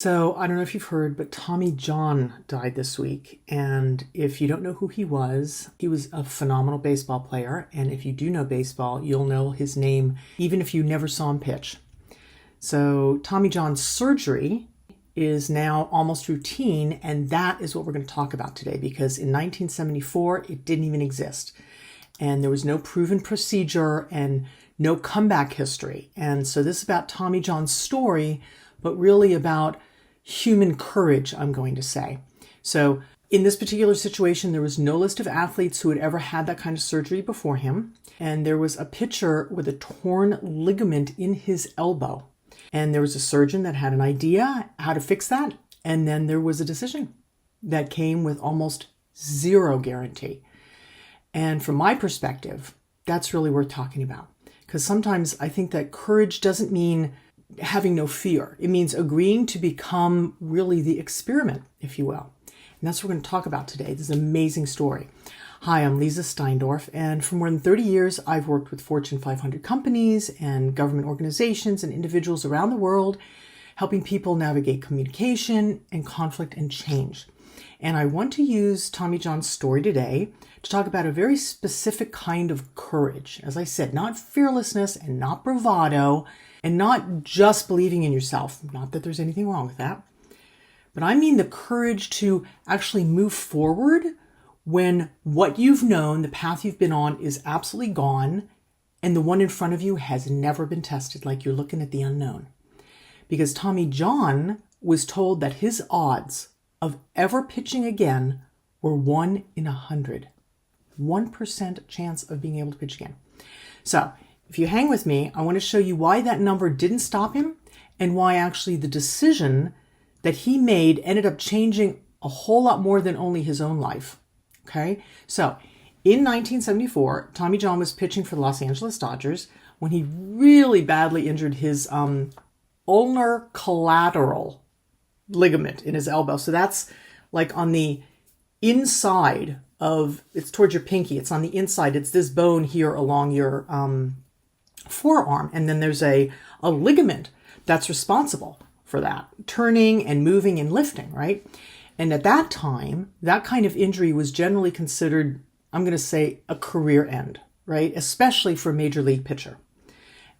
So I don't know if you've heard, but Tommy John died this week. And if you don't know who he was a phenomenal baseball player. And if you do know baseball, you'll know his name, even if you never saw him pitch. So Tommy John's surgery is now almost routine. And that is what we're going to talk about today, because in 1974, it didn't even exist. And there was no proven procedure and no comeback history. And so this is about Tommy John's story, but really about human courage, I'm going to say. So in this particular situation, there was no list of athletes who had ever had that kind of surgery before him. And there was a pitcher with a torn ligament in his elbow. And there was a surgeon that had an idea how to fix that. And then there was a decision that came with almost zero guarantee. And from my perspective, that's really worth talking about. Because sometimes I think that courage doesn't mean having no fear. It means agreeing to become really the experiment, if you will. And that's what we're going to talk about today. This is an amazing story. Hi, I'm Leeza Steindorf, and for more than 30 years, I've worked with Fortune 500 companies and government organizations and individuals around the world, helping people navigate communication and conflict and change. And I want to use Tommy John's story today to talk about a very specific kind of courage. As I said, not fearlessness and not bravado, and not just believing in yourself. Not that there's anything wrong with that. But I mean the courage to actually move forward when what you've known, the path you've been on, is absolutely gone, and the one in front of you has never been tested, like you're looking at the unknown. Because Tommy John was told that his odds of ever pitching again were 1 in 100. 1% chance of being able to pitch again. So if you hang with me, I want to show you why that number didn't stop him and why actually the decision that he made ended up changing a whole lot more than only his own life. Okay, so in 1974, Tommy John was pitching for the Los Angeles Dodgers when he really badly injured his ulnar collateral ligament in his elbow. So that's like on the inside of, it's towards your pinky. It's on the inside. It's this bone here along your forearm. And then there's a ligament that's responsible for that, turning and moving and lifting, right? And at that time, that kind of injury was generally considered, I'm going to say, a career end, right? Especially for a major league pitcher.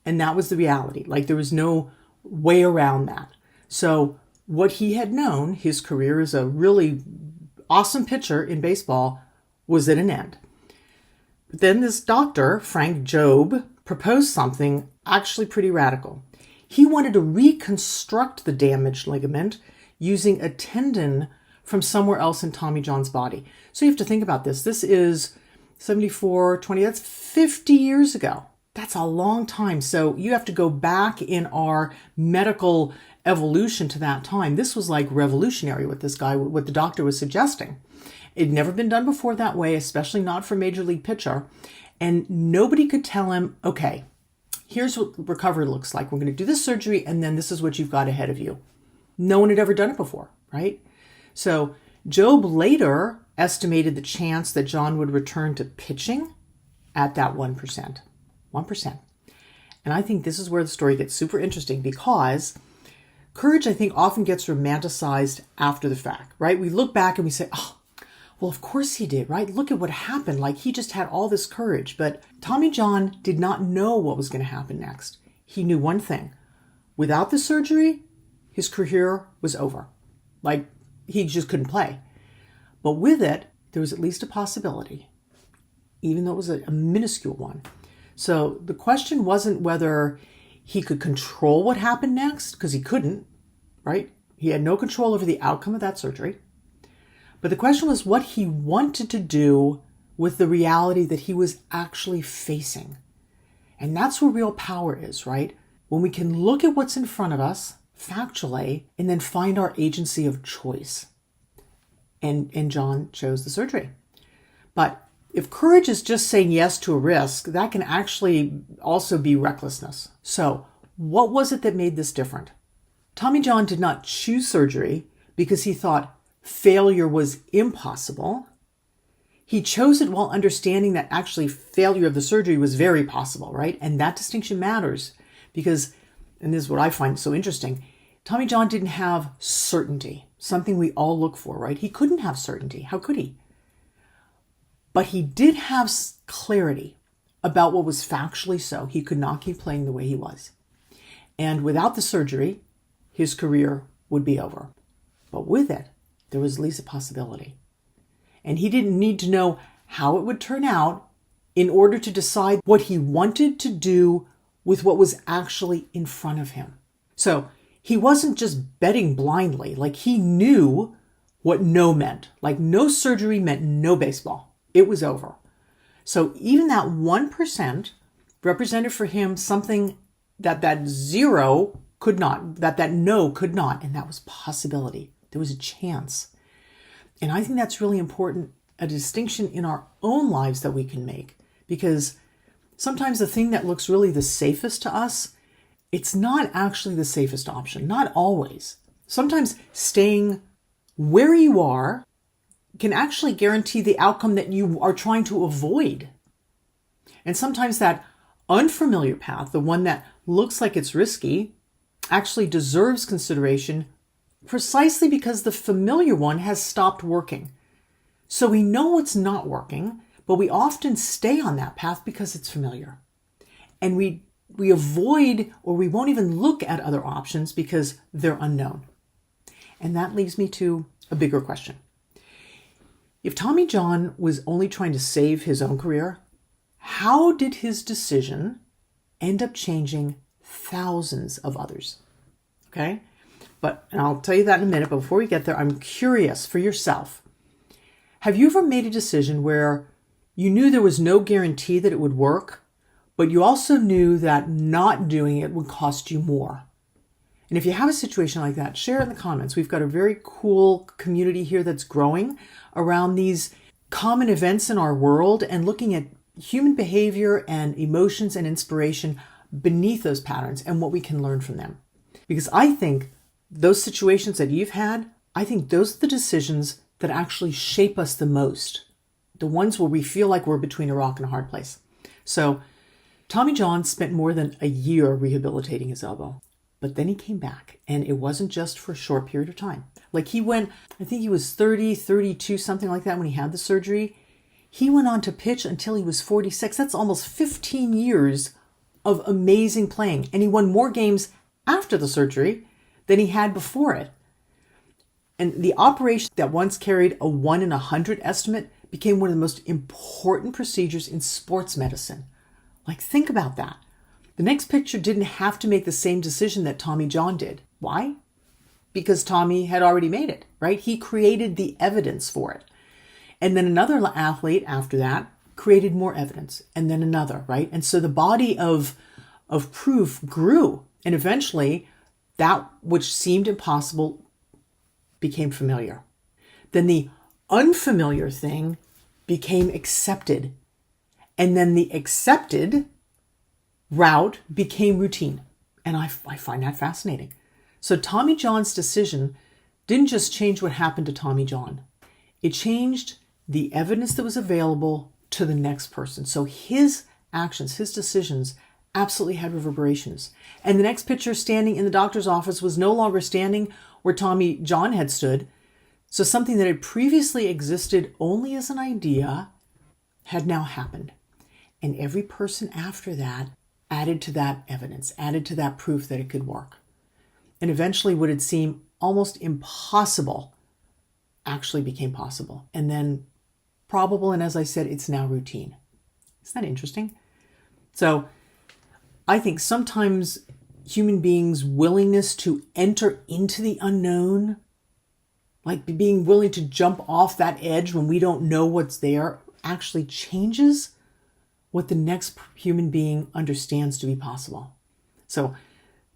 And that was the reality. Like there was no way around that. So what he had known, his career as a really awesome pitcher in baseball, was at an end. But then this doctor, Frank Jobe, proposed something actually pretty radical. He wanted to reconstruct the damaged ligament using a tendon from somewhere else in Tommy John's body. So you have to think about this. This is 74, 20, that's 50 years ago. That's a long time. So you have to go back in our medical evolution to that time. This was like revolutionary what the doctor was suggesting. It'd never been done before that way, especially not for a major league pitcher. And nobody could tell him, okay, here's what recovery looks like. We're going to do this surgery, and then this is what you've got ahead of you. No one had ever done it before, right? So Job later estimated the chance that John would return to pitching at that 1%. 1%. And I think this is where the story gets super interesting, because courage, I think, often gets romanticized after the fact, right? We look back and we say, oh, well, of course he did, right? Look at what happened. Like he just had all this courage. But Tommy John did not know what was going to happen next. He knew one thing. Without the surgery, his career was over. Like he just couldn't play. But with it, there was at least a possibility, even though it was a minuscule one. So the question wasn't whether he could control what happened next, because he couldn't, right? He had no control over the outcome of that surgery. But the question was what he wanted to do with the reality that he was actually facing. And that's where real power is, right? When we can look at what's in front of us factually and then find our agency of choice. And John chose the surgery. But if courage is just saying yes to a risk, that can actually also be recklessness. So what was it that made this different? Tommy John did not choose surgery because he thought failure was impossible. He chose it while understanding that actually failure of the surgery was very possible, right? And that distinction matters because, and this is what I find so interesting, Tommy John didn't have certainty, something we all look for, right? He couldn't have certainty. How could he? But he did have clarity about what was factually so. He could not keep playing the way he was. And without the surgery, his career would be over. But with it, there was at least a possibility. And he didn't need to know how it would turn out in order to decide what he wanted to do with what was actually in front of him. So he wasn't just betting blindly. Like, he knew what no meant. Like, no surgery meant no baseball. It was over. So even that 1% represented for him something that zero could not, that no could not, and that was possibility. There was a chance. And I think that's really important, a distinction in our own lives that we can make, because sometimes the thing that looks really the safest to us, it's not actually the safest option. Not always. Sometimes staying where you are can actually guarantee the outcome that you are trying to avoid. And sometimes that unfamiliar path, the one that looks like it's risky, actually deserves consideration precisely because the familiar one has stopped working. So we know it's not working, but we often stay on that path because it's familiar. And we avoid, or we won't even look at other options because they're unknown. And that leads me to a bigger question. If Tommy John was only trying to save his own career, how did his decision end up changing thousands of others? Okay? And I'll tell you that in a minute, but before we get there, I'm curious for yourself. Have you ever made a decision where you knew there was no guarantee that it would work, but you also knew that not doing it would cost you more? And if you have a situation like that, share it in the comments. We've got a very cool community here that's growing around these common events in our world and looking at human behavior and emotions and inspiration beneath those patterns and what we can learn from them. Because I think those situations that you've had, I think those are the decisions that actually shape us the most. The ones where we feel like we're between a rock and a hard place. So Tommy John spent more than a year rehabilitating his elbow. But then he came back, and it wasn't just for a short period of time. Like, he went, I think he was 30, 32, something like that when he had the surgery. He went on to pitch until he was 46. That's almost 15 years of amazing playing. And he won more games after the surgery than he had before it. And the operation that once carried a 1 in 100 estimate became one of the most important procedures in sports medicine. Like, think about that. The next pitcher didn't have to make the same decision that Tommy John did. Why? Because Tommy had already made it, right? He created the evidence for it. And then another athlete after that created more evidence, and then another, right? And so the body of proof grew, and eventually that which seemed impossible became familiar. Then the unfamiliar thing became accepted, and then the accepted route became routine. And I find that fascinating. So Tommy John's decision didn't just change what happened to Tommy John. It changed the evidence that was available to the next person. So his actions, his decisions absolutely had reverberations. And the next pitcher standing in the doctor's office was no longer standing where Tommy John had stood. So something that had previously existed only as an idea had now happened. And every person after that added to that evidence, added to that proof that it could work. And eventually what had seemed almost impossible actually became possible. And then probable, and as I said, it's now routine. Isn't that interesting? So I think sometimes human beings' willingness to enter into the unknown, like being willing to jump off that edge when we don't know what's there, actually changes what the next human being understands to be possible. So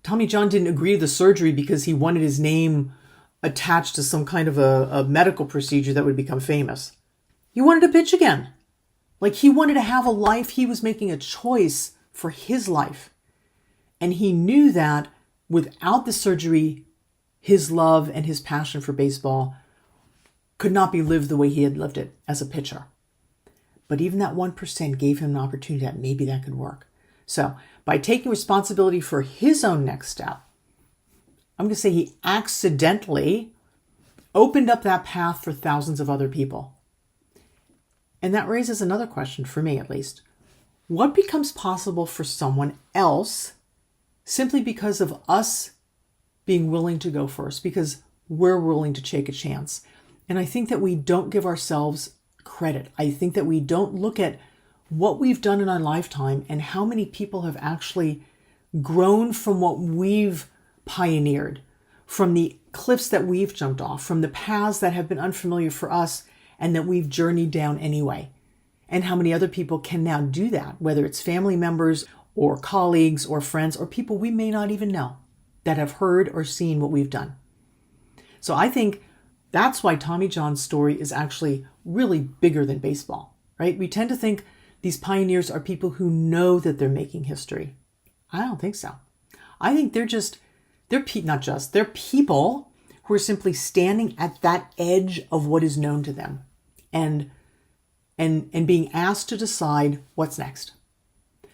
Tommy John didn't agree to the surgery because he wanted his name attached to some kind of a medical procedure that would become famous. He wanted to pitch again. Like, he wanted to have a life. He was making a choice for his life. And he knew that without the surgery, his love and his passion for baseball could not be lived the way he had lived it as a pitcher. But even that 1% gave him an opportunity that maybe that could work. So by taking responsibility for his own next step I'm going to say he accidentally opened up that path for thousands of other people. And that raises another question, for me at least. What becomes possible for someone else simply because of us being willing to go first, because we're willing to take a chance? And I think that we don't give ourselves credit. I think that we don't look at what we've done in our lifetime and how many people have actually grown from what we've pioneered, from the cliffs that we've jumped off, from the paths that have been unfamiliar for us and that we've journeyed down anyway. And how many other people can now do that, whether it's family members or colleagues or friends or people we may not even know that have heard or seen what we've done. So I think that's why Tommy John's story is actually really bigger than baseball, right? We tend to think these pioneers are people who know that they're making history. I don't think so. I think they're people who are simply standing at that edge of what is known to them and being asked to decide what's next.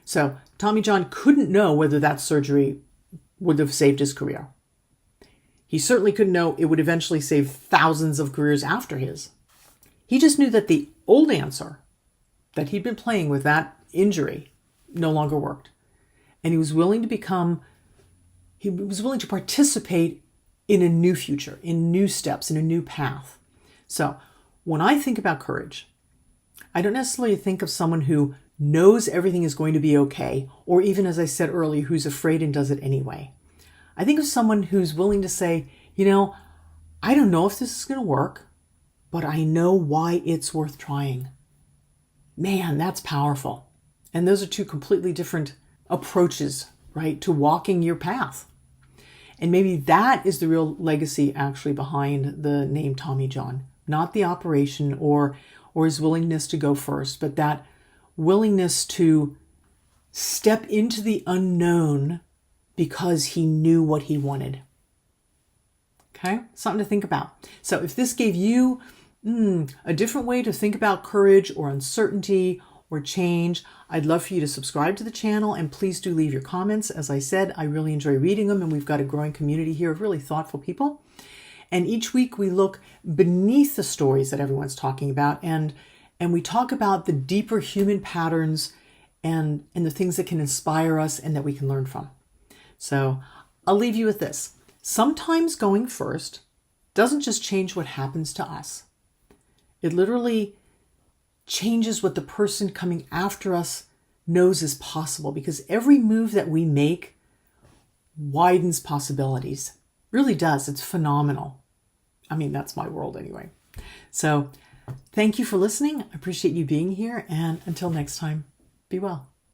So Tommy John couldn't know whether that surgery would have saved his career. He certainly couldn't know it would eventually save thousands of careers after his. He just knew that the old answer that he'd been playing with, that injury, no longer worked. And he was willing to participate in a new future, in new steps, in a new path. So when I think about courage, I don't necessarily think of someone who knows everything is going to be okay, or even, as I said earlier, who's afraid and does it anyway. I think of someone who's willing to say, I don't know if this is going to work, but I know why it's worth trying. Man, that's powerful. And those are two completely different approaches, right, to walking your path. And maybe that is the real legacy actually behind the name Tommy John. Not the operation or his willingness to go first, but that willingness to step into the unknown because he knew what he wanted. Okay, something to think about. So if this gave you a different way to think about courage or uncertainty or change, I'd love for you to subscribe to the channel, and please do leave your comments. As I said, I really enjoy reading them, and we've got a growing community here of really thoughtful people. And each week we look beneath the stories that everyone's talking about, and we talk about the deeper human patterns and the things that can inspire us and that we can learn from. So I'll leave you with this. Sometimes going first doesn't just change what happens to us. It literally changes what the person coming after us knows is possible, because every move that we make widens possibilities. Really does. It's phenomenal. I mean, that's my world anyway. So thank you for listening. I appreciate you being here. And until next time, be well.